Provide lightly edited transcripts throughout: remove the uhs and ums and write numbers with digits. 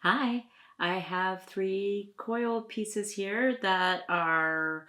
Hi, I have three coil pieces here that are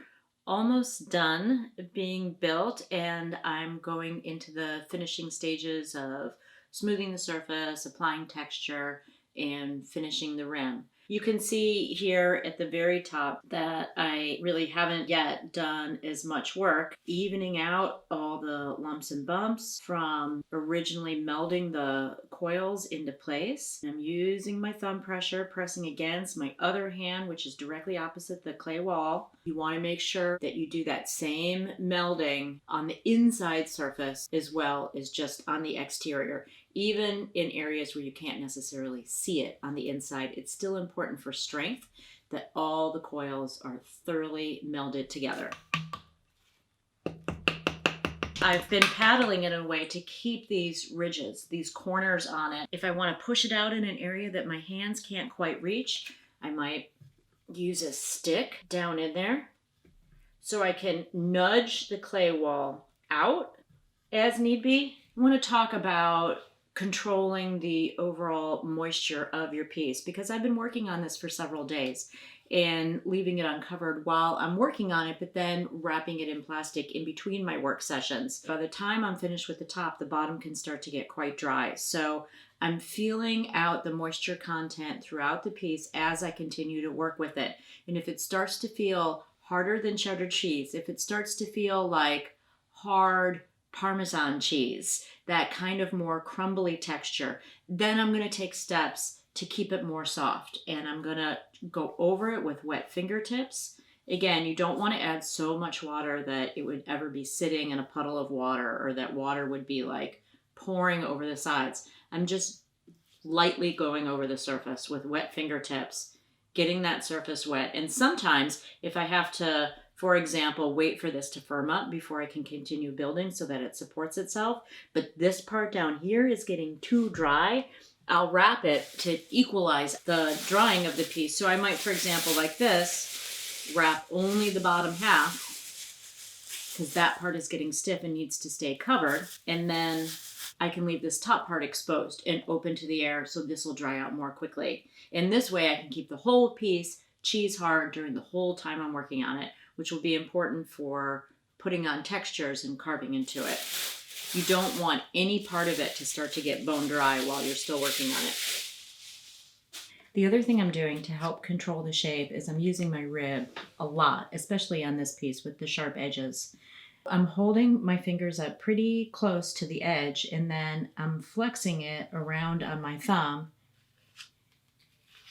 almost done being built, and I'm going into the finishing stages of smoothing the surface, applying texture, and finishing the rim. You can see here at the very top that I really haven't yet done as much work evening out all the lumps and bumps from originally melding the coils into place. I'm using my thumb pressure, pressing against my other hand, which is directly opposite the clay wall. You want to make sure that you do that same melding on the inside surface as well as just on the exterior. Even in areas where you can't necessarily see it on the inside, it's still important for strength that all the coils are thoroughly melded together. I've been paddling it in a way to keep these ridges, these corners on it. If I want to push it out in an area that my hands can't quite reach, I might use a stick down in there so I can nudge the clay wall out as need be. I want to talk about controlling the overall moisture of your piece because I've been working on this for several days and leaving it uncovered while I'm working on it, but then wrapping it in plastic in between my work sessions. By the time I'm finished with the top, the bottom can start to get quite dry. So I'm feeling out the moisture content throughout the piece as I continue to work with it. And if it starts to feel harder than cheddar cheese, if it starts to feel like hard Parmesan cheese, that kind of more crumbly texture, then I'm going to take steps to keep it more soft. And I'm going to go over it with wet fingertips. Again, you don't want to add so much water that it would ever be sitting in a puddle of water or that water would be like pouring over the sides. I'm just lightly going over the surface with wet fingertips, getting that surface wet. And sometimes if I have to, for example, wait for this to firm up before I can continue building so that it supports itself, but this part down here is getting too dry, I'll wrap it to equalize the drying of the piece. So I might, for example, like this, wrap only the bottom half because that part is getting stiff and needs to stay covered. And then I can leave this top part exposed and open to the air so this will dry out more quickly. In this way, I can keep the whole piece cheese hard during the whole time I'm working on it, which will be important for putting on textures and carving into it. You don't want any part of it to start to get bone dry while you're still working on it. The other thing I'm doing to help control the shape is I'm using my rib a lot, especially on this piece with the sharp edges. I'm holding my fingers up pretty close to the edge and then I'm flexing it around on my thumb.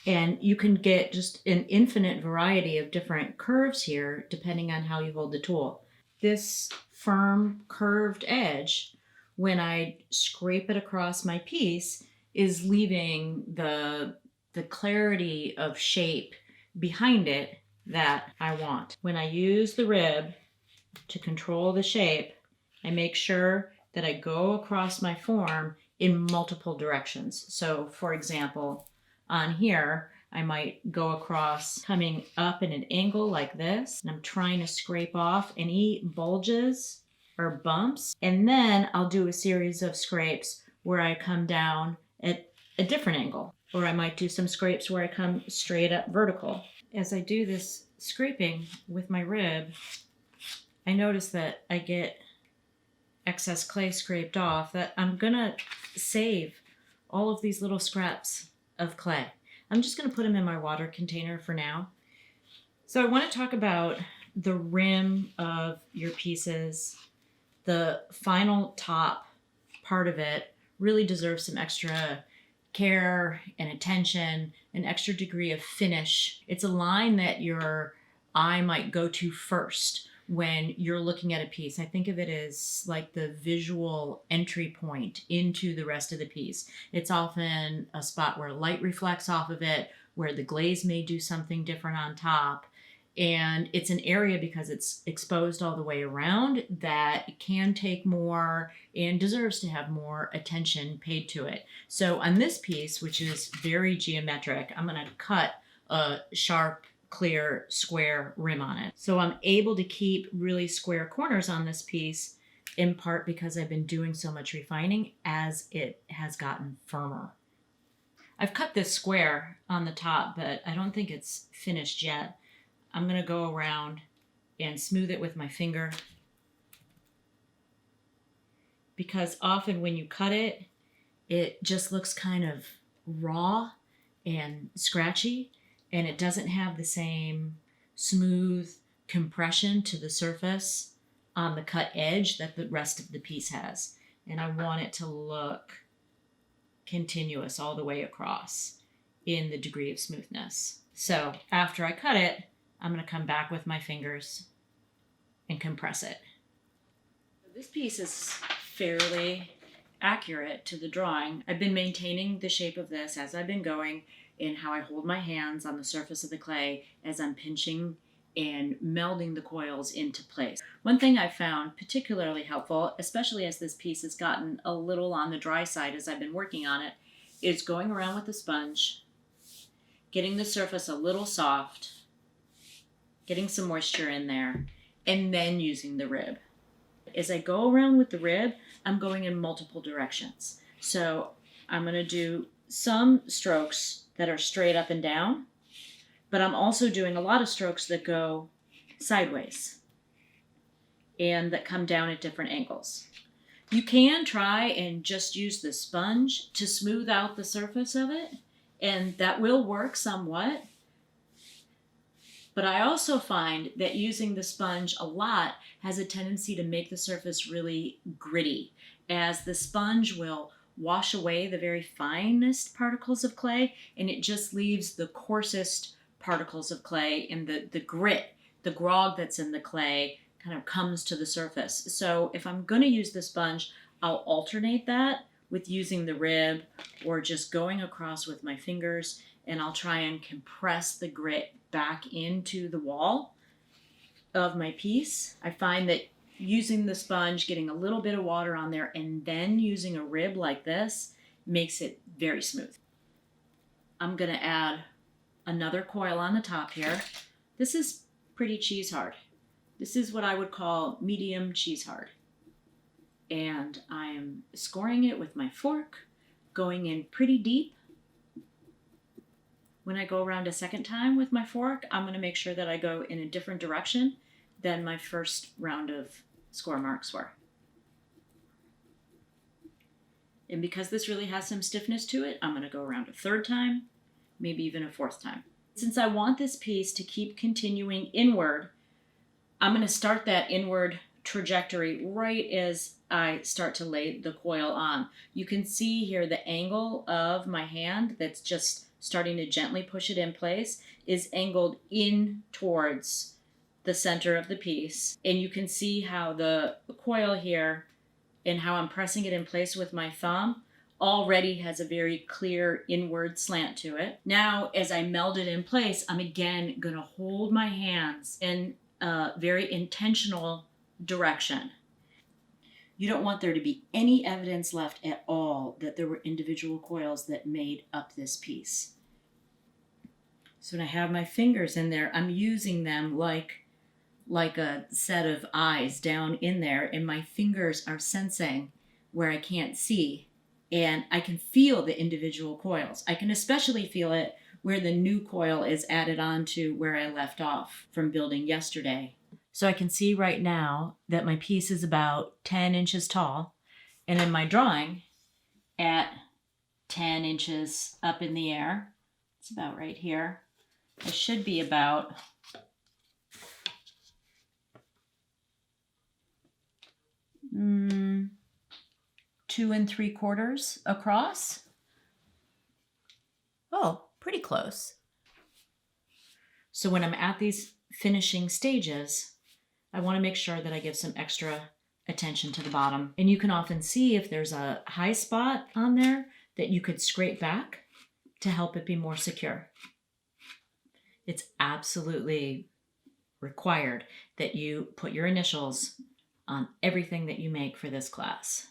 And you can get just an infinite variety of different curves here depending on how you hold the tool. This firm curved edge, when I scrape it across my piece, is leaving the clarity of shape behind it that I want. When I use the rib to control the shape, I make sure that I go across my form in multiple directions. So for example, on here, I might go across coming up in an angle like this, and I'm trying to scrape off any bulges or bumps. And then I'll do a series of scrapes where I come down at a different angle, or I might do some scrapes where I come straight up vertical. As I do this scraping with my rib, I notice that I get excess clay scraped off, that I'm gonna save all of these little scraps of clay. I'm just gonna put them in my water container for now. So I wanna talk about the rim of your pieces. The final top part of it really deserves some extra care and attention, an extra degree of finish. It's a line that your eye might go to first when you're looking at a piece. I think of it as like the visual entry point into the rest of the piece. It's often a spot where light reflects off of it, where the glaze may do something different on top. And it's an area, because it's exposed all the way around, that can take more and deserves to have more attention paid to it. So on this piece, which is very geometric, I'm going to cut a sharp, clear, square rim on it. So I'm able to keep really square corners on this piece, in part because I've been doing so much refining as it has gotten firmer. I've cut this square on the top, but I don't think it's finished yet. I'm going to go around and smooth it with my finger, because often when you cut it, it just looks kind of raw and scratchy, and it doesn't have the same smooth compression to the surface on the cut edge that the rest of the piece has. And I want it to look continuous all the way across in the degree of smoothness. So after I cut it, I'm going to come back with my fingers and compress it. This piece is fairly accurate to the drawing. I've been maintaining the shape of this as I've been going, in how I hold my hands on the surface of the clay as I'm pinching and melding the coils into place. One thing I found particularly helpful, especially as this piece has gotten a little on the dry side as I've been working on it, is going around with the sponge, getting the surface a little soft, getting some moisture in there, and then using the rib. As I go around with the rib, I'm going in multiple directions. So I'm going to do some strokes that are straight up and down, but I'm also doing a lot of strokes that go sideways and that come down at different angles. You can try and just use the sponge to smooth out the surface of it, and that will work somewhat. But I also find that using the sponge a lot has a tendency to make the surface really gritty, as the sponge will wash away the very finest particles of clay, and it just leaves the coarsest particles of clay, and the grit, the grog that's in the clay kind of comes to the surface. So if I'm going to use the sponge, I'll alternate that with using the rib or just going across with my fingers, and I'll try and compress the grit back into the wall of my piece. I find that using the sponge, getting a little bit of water on there, and then using a rib like this makes it very smooth. I'm going to add another coil on the top here. This is pretty cheese hard. This is what I would call medium cheese hard. And I am scoring it with my fork, going in pretty deep. When I go around a second time with my fork, I'm going to make sure that I go in a different direction than my first round of score marks were. And because this really has some stiffness to it, I'm going to go around a third time, maybe even a fourth time. Since I want this piece to keep continuing inward, I'm going to start that inward trajectory right as I start to lay the coil on. You can see here the angle of my hand that's just starting to gently push it in place is angled in towards the center of the piece. And you can see how the coil here and how I'm pressing it in place with my thumb already has a very clear inward slant to it. Now, as I meld it in place, I'm again going to hold my hands in a very intentional direction. You don't want there to be any evidence left at all that there were individual coils that made up this piece. So when I have my fingers in there, I'm using them like a set of eyes down in there, and my fingers are sensing where I can't see, and I can feel the individual coils. I can especially feel it where the new coil is added on to where I left off from building yesterday. So I can see right now that my piece is about 10 inches tall, and in my drawing at 10 inches up in the air, it's about right here, it should be about 2 3/4 across. Oh, pretty close. So when I'm at these finishing stages, I want to make sure that I give some extra attention to the bottom. And you can often see if there's a high spot on there that you could scrape back to help it be more secure. It's absolutely required that you put your initials on everything that you make for this class.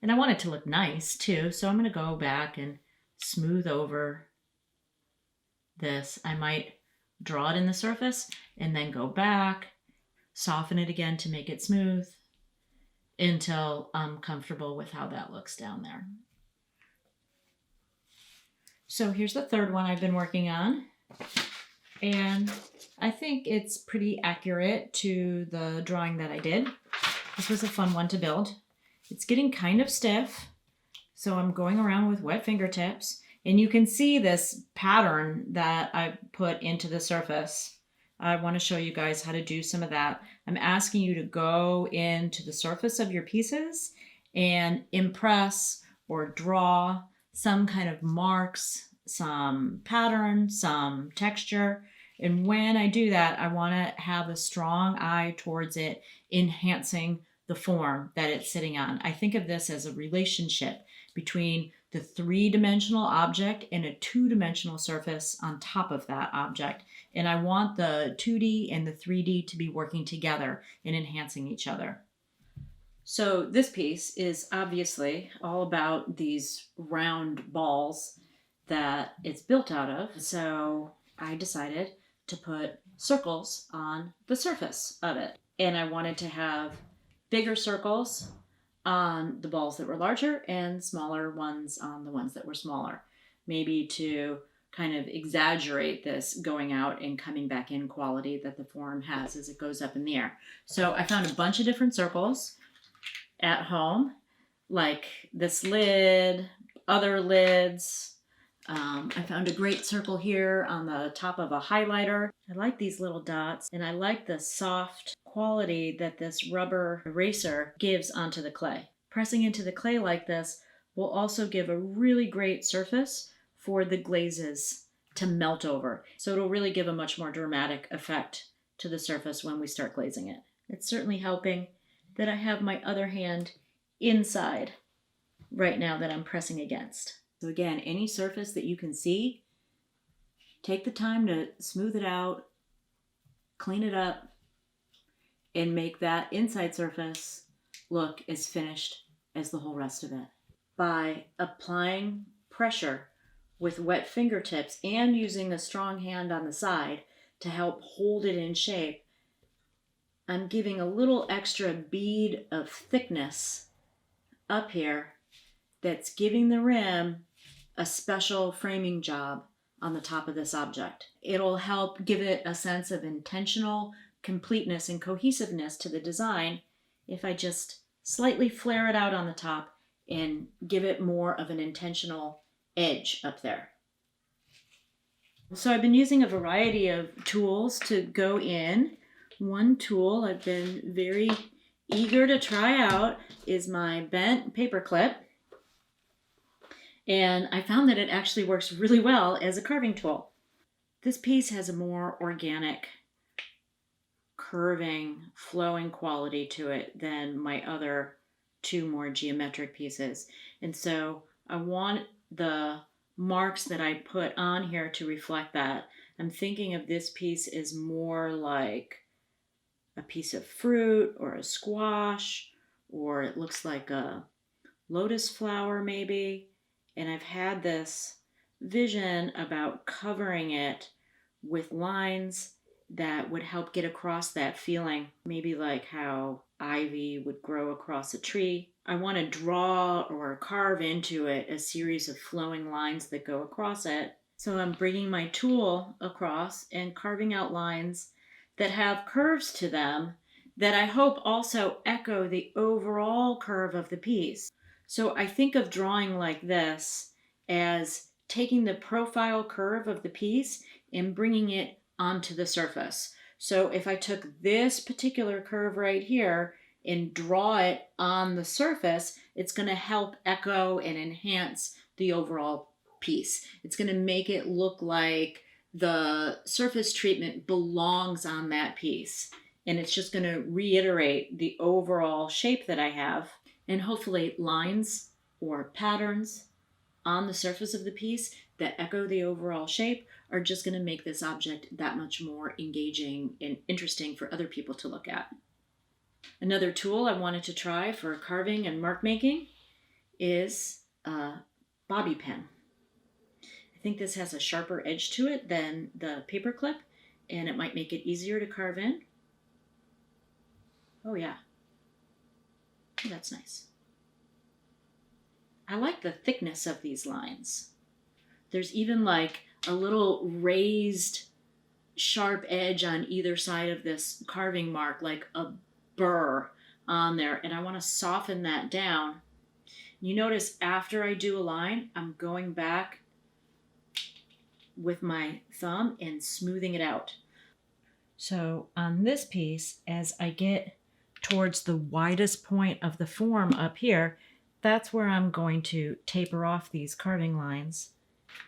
And I want it to look nice too, so I'm going to go back and smooth over this. I might draw it in the surface and then go back, soften it again to make it smooth until I'm comfortable with how that looks down there. So here's the third one I've been working on, and I think it's pretty accurate to the drawing that I did. This was a fun one to build. It's getting kind of stiff, so I'm going around with wet fingertips, and you can see this pattern that I put into the surface. I want to show you guys how to do some of that. I'm asking you to go into the surface of your pieces and impress or draw some kind of marks, some pattern, some texture. And when I do that, I want to have a strong eye towards it, enhancing the form that it's sitting on. I think of this as a relationship between the three-dimensional object and a two-dimensional surface on top of that object. And I want the 2D and the 3D to be working together and enhancing each other. So this piece is obviously all about these round balls that it's built out of. So I decided to put circles on the surface of it. And I wanted to have bigger circles on the balls that were larger and smaller ones on the ones that were smaller. Maybe to kind of exaggerate this going out and coming back in quality that the form has as it goes up in the air. So I found a bunch of different circles at home, like this lid, other lids. I found a great circle here on the top of a highlighter. I like these little dots, and I like the soft quality that this rubber eraser gives onto the clay. Pressing into the clay like this will also give a really great surface for the glazes to melt over. So it'll really give a much more dramatic effect to the surface when we start glazing it. It's certainly helping that I have my other hand inside right now that I'm pressing against. So again, any surface that you can see, take the time to smooth it out, clean it up, and make that inside surface look as finished as the whole rest of it. By applying pressure with wet fingertips and using a strong hand on the side to help hold it in shape, I'm giving a little extra bead of thickness up here that's giving the rim a special framing job on the top of this object. It'll help give it a sense of intentional completeness and cohesiveness to the design if I just slightly flare it out on the top and give it more of an intentional edge up there. So I've been using a variety of tools to go in. One tool I've been very eager to try out is my bent paper clip. And I found that it actually works really well as a carving tool. This piece has a more organic, curving, flowing quality to it than my other two more geometric pieces. And so I want the marks that I put on here to reflect that. I'm thinking of this piece as more like a piece of fruit or a squash, or it looks like a lotus flower maybe. And I've had this vision about covering it with lines that would help get across that feeling, maybe like how ivy would grow across a tree. I want to draw or carve into it a series of flowing lines that go across it. So I'm bringing my tool across and carving out lines that have curves to them that I hope also echo the overall curve of the piece. So I think of drawing like this as taking the profile curve of the piece and bringing it onto the surface. So if I took this particular curve right here and draw it on the surface, it's going to help echo and enhance the overall piece. It's going to make it look like the surface treatment belongs on that piece. And it's just going to reiterate the overall shape that I have. And hopefully lines or patterns on the surface of the piece that echo the overall shape are just going to make this object that much more engaging and interesting for other people to look at. Another tool I wanted to try for carving and mark making is a bobby pin. I think this has a sharper edge to it than the paper clip, and it might make it easier to carve in. Oh yeah. Oh, that's nice. I like the thickness of these lines. There's even like a little raised sharp edge on either side of this carving mark, like a burr on there. And I want to soften that down. You notice after I do a line, I'm going back with my thumb and smoothing it out. So on this piece, as I get towards the widest point of the form up here, that's where I'm going to taper off these carving lines.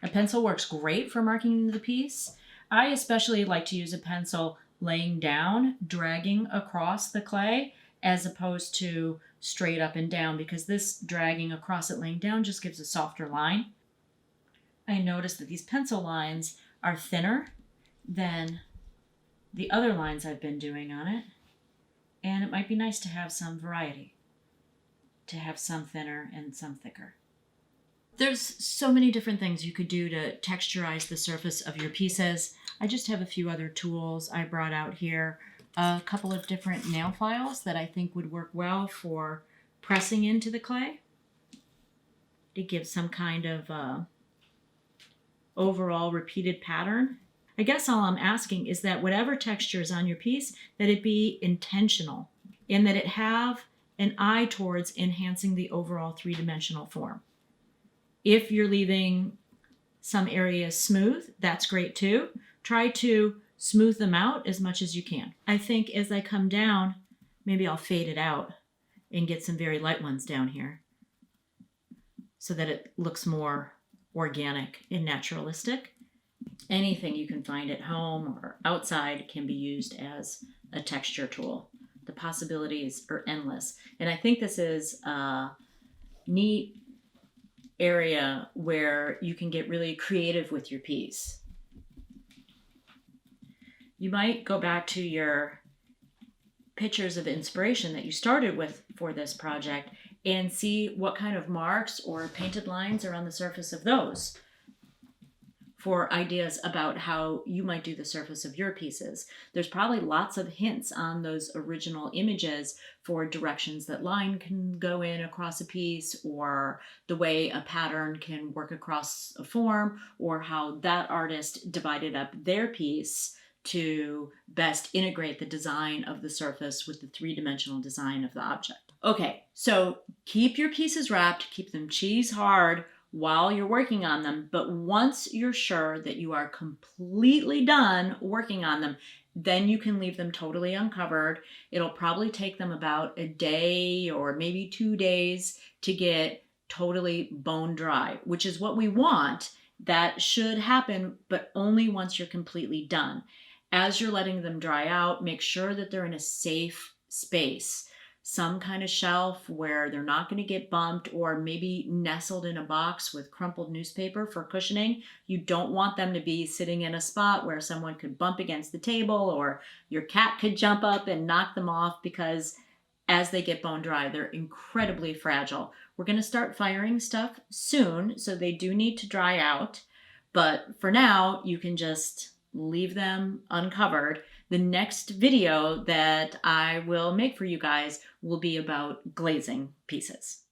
A pencil works great for marking the piece. I especially like to use a pencil laying down, dragging across the clay, as opposed to straight up and down, because this dragging across it laying down just gives a softer line. I notice that these pencil lines are thinner than the other lines I've been doing on it, and it might be nice to have some variety, to have some thinner and some thicker. There's so many different things you could do to texturize the surface of your pieces. I just have a few other tools I brought out here. A couple of different nail files that I think would work well for pressing into the clay to give some kind of overall repeated pattern. I guess all I'm asking is that whatever texture is on your piece, that it be intentional and that it have an eye towards enhancing the overall three-dimensional form. If you're leaving some areas smooth, that's great too. Try to smooth them out as much as you can. I think as I come down, maybe I'll fade it out and get some very light ones down here so that it looks more organic and naturalistic. Anything you can find at home or outside can be used as a texture tool. The possibilities are endless. And I think this is a neat area where you can get really creative with your piece. You might go back to your pictures of inspiration that you started with for this project and see what kind of marks or painted lines are on the surface of those for ideas about how you might do the surface of your pieces. There's probably lots of hints on those original images for directions that line can go in across a piece, or the way a pattern can work across a form, or how that artist divided up their piece to best integrate the design of the surface with the three-dimensional design of the object. Okay, so keep your pieces wrapped, keep them cheese hard while you're working on them, but once you're sure that you are completely done working on them, then you can leave them totally uncovered. It'll probably take them about a day or maybe 2 days to get totally bone dry, which is what we want. That should happen, but only once you're completely done. As you're letting them dry out, make sure that they're in a safe space. Some kind of shelf where they're not going to get bumped, or maybe nestled in a box with crumpled newspaper for cushioning. You don't want them to be sitting in a spot where someone could bump against the table or your cat could jump up and knock them off, because as they get bone dry, they're incredibly fragile. We're going to start firing stuff soon, so they do need to dry out. But for now, you can just leave them uncovered. The next video that I will make for you guys will be about glazing pieces.